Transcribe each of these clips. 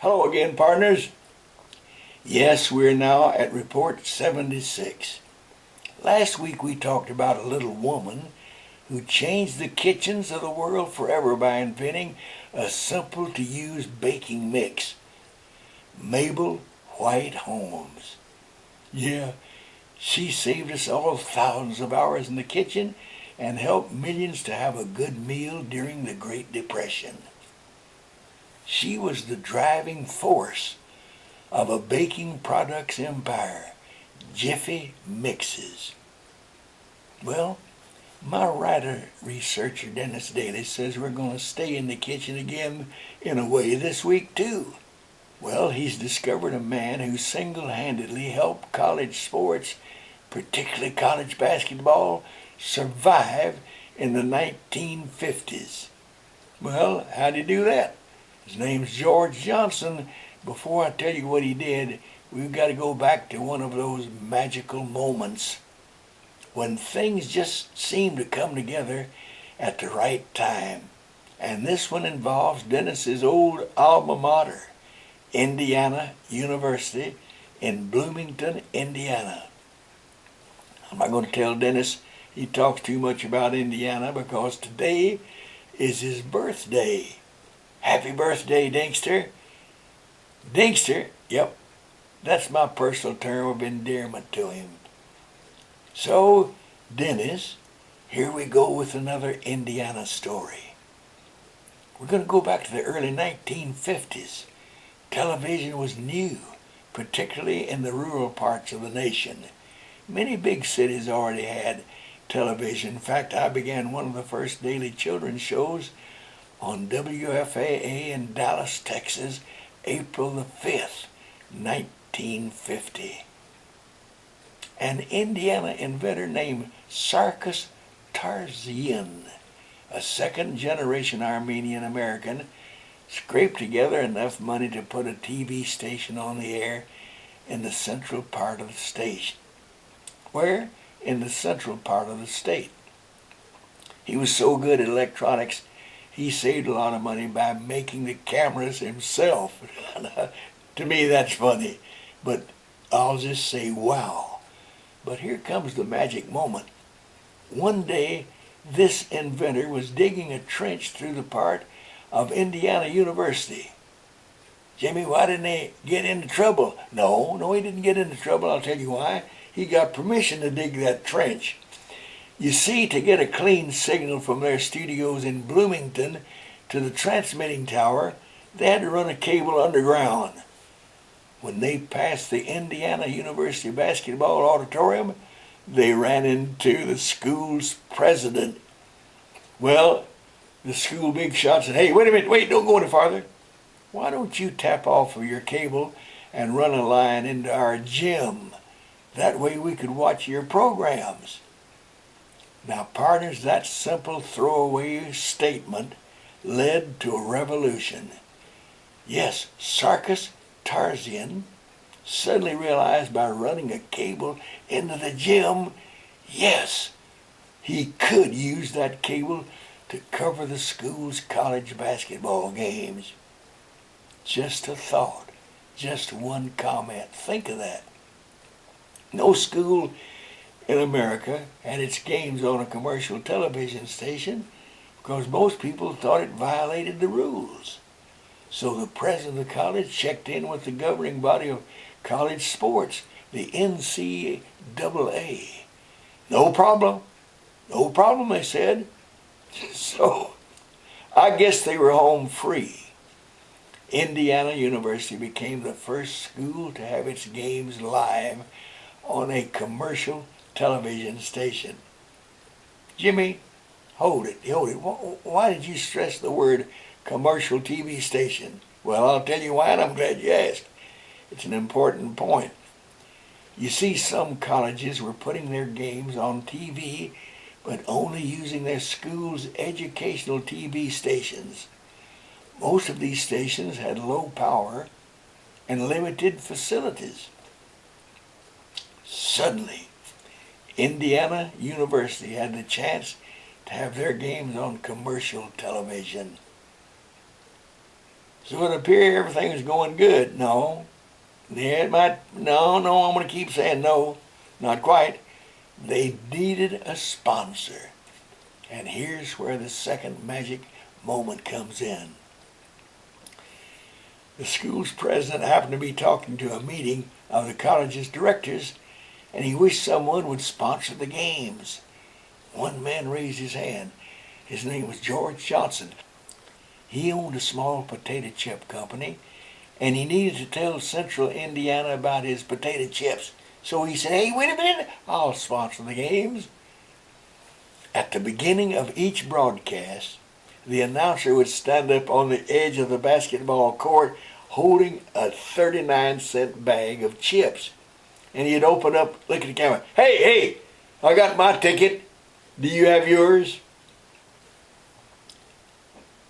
Hello again, partners. Yes, we're now at report 76. Last week we talked about a little woman who changed the kitchens of the world forever by inventing a simple to use baking mix. Mabel White Holmes. Yeah, she saved us all thousands of hours in the kitchen and helped millions to have a good meal during the Great Depression. She was the driving force of a baking products empire, Jiffy Mixes. Well, my writer-researcher Dennis Daly says we're going to stay in the kitchen again in a way this week too. Well, he's discovered a man who single-handedly helped college sports, particularly college basketball, survive in the 1950s. Well, how'd he do that? His name's George Johnson. Before I tell you what he did, we've got to go back to one of those magical moments when things just seem to come together at the right time. And this one involves Dennis's old alma mater, Indiana University in Bloomington, Indiana. I'm not going to tell Dennis he talks too much about Indiana because today is his birthday. Happy birthday, Dinkster. Dinkster, yep, that's my personal term of endearment to him. So, Dennis, here we go with another Indiana story. We're going to go back to the early 1950s. Television was new, particularly in the rural parts of the nation. Many big cities already had television. In fact, I began one of the first daily children's shows on WFAA in Dallas, Texas, April the 5th, 1950. An Indiana inventor named Sarkis Tarzian, a second-generation Armenian American, scraped together enough money to put a TV station on the air in the central part of the state. Where? In the central part of the state. He was so good at electronics, he saved a lot of money by making the cameras himself. To me, that's funny, but I'll just say wow. But here comes the magic moment. One day, this inventor was digging a trench through the part of Indiana University. Jimmy, why didn't they get into trouble? No, he didn't get into trouble. I'll tell you why. He got permission to dig that trench. You see, to get a clean signal from their studios in Bloomington to the transmitting tower, they had to run a cable underground. When they passed the Indiana University basketball auditorium, they ran into the school's president. Well, the school big shot said, "Hey, wait a minute, don't go any farther. Why don't you tap off of your cable and run a line into our gym? That way we could watch your programs." Now, partners, that simple throwaway statement led to a revolution. Yes, Sarkis Tarzian suddenly realized by running a cable into the gym, yes, he could use that cable to cover the school's college basketball games. Just a thought, just one comment. Think of that. No school in America had its games on a commercial television station because most people thought it violated the rules. So the president of the college checked in with the governing body of college sports, the NCAA. No problem, they said. So I guess they were home free. Indiana University became the first school to have its games live on a commercial television station. Jimmy, hold it. Why did you stress the word commercial TV station? Well, I'll tell you why, and I'm glad you asked. It's an important point. You see, some colleges were putting their games on TV, but only using their school's educational TV stations. Most of these stations had low power and limited facilities. Suddenly, Indiana University had the chance to have their games on commercial television. So it appeared everything was going good. No. Yeah, it might. No, I'm going to keep saying no. Not quite. They needed a sponsor. And here's where the second magic moment comes in. The school's president happened to be talking to a meeting of the college's directors, and he wished someone would sponsor the games. One man raised his hand. His name was George Johnson. He owned a small potato chip company, and he needed to tell Central Indiana about his potato chips. So he said, "Hey, wait a minute, I'll sponsor the games." At the beginning of each broadcast, the announcer would stand up on the edge of the basketball court holding a 39-cent bag of chips. And he'd open up, look at the camera. Hey, I got my ticket. Do you have yours?"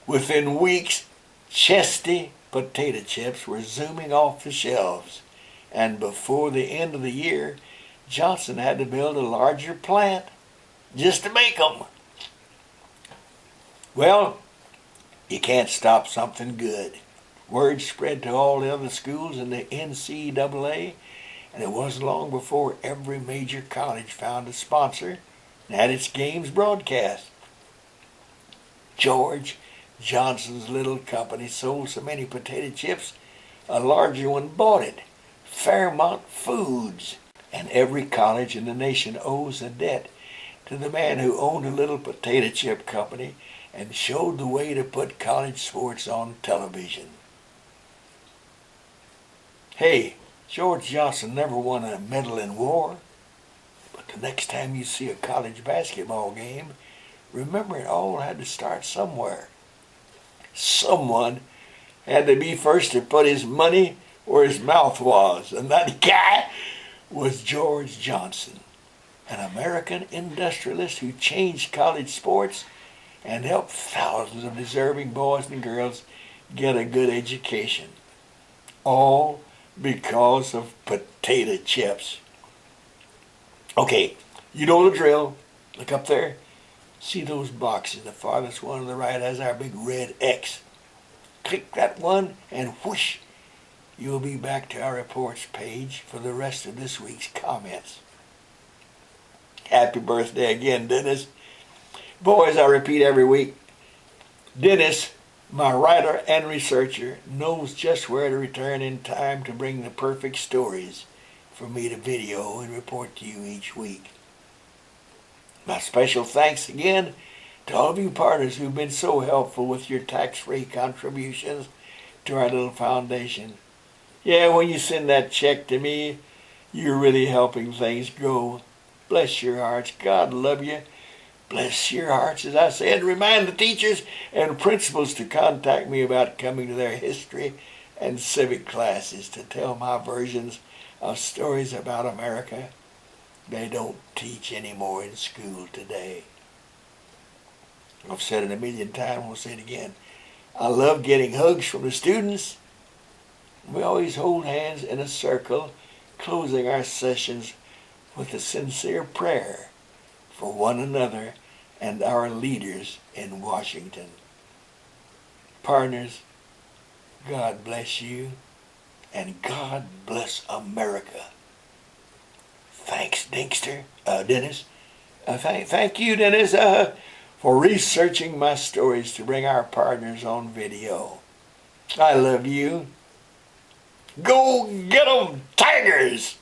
Within weeks, Chesty potato chips were zooming off the shelves. And before the end of the year, Johnson had to build a larger plant just to make them. Well, you can't stop something good. Word spread to all the other schools in the NCAA, and it wasn't long before every major college found a sponsor and had its games broadcast. George Johnson's little company sold so many potato chips, a larger one bought it, Fairmont Foods. And every college in the nation owes a debt to the man who owned a little potato chip company and showed the way to put college sports on television. Hey, George Johnson never won a medal in war, but the next time you see a college basketball game, remember it all had to start somewhere. Someone had to be first to put his money where his mouth was, and that guy was George Johnson, an American industrialist who changed college sports and helped thousands of deserving boys and girls get a good education. All because of potato chips. Okay, you know the drill. Look up there. See those boxes? The farthest one on the right has our big red X. Click that one and whoosh, you'll be back to our reports page for the rest of this week's comments. Happy birthday again, Dennis. Boys, I repeat every week, Dennis, my writer and researcher, knows just where to return in time to bring the perfect stories for me to video and report to you each week. My special thanks again to all of you partners who've been so helpful with your tax-free contributions to our little foundation. Yeah, when you send that check to me, you're really helping things grow. Bless your hearts. God love you. Bless your hearts, as I said. Remind the teachers and principals to contact me about coming to their history and civic classes to tell my versions of stories about America they don't teach anymore in school today. I've said it a million times, we'll say it again. I love getting hugs from the students. We always hold hands in a circle, closing our sessions with a sincere prayer for one another and our leaders in Washington. Partners, God bless you, and God bless America. Thanks, Dennis. Thank you, Dennis, for researching my stories to bring our partners on video. I love you. Go get 'em, Tigers!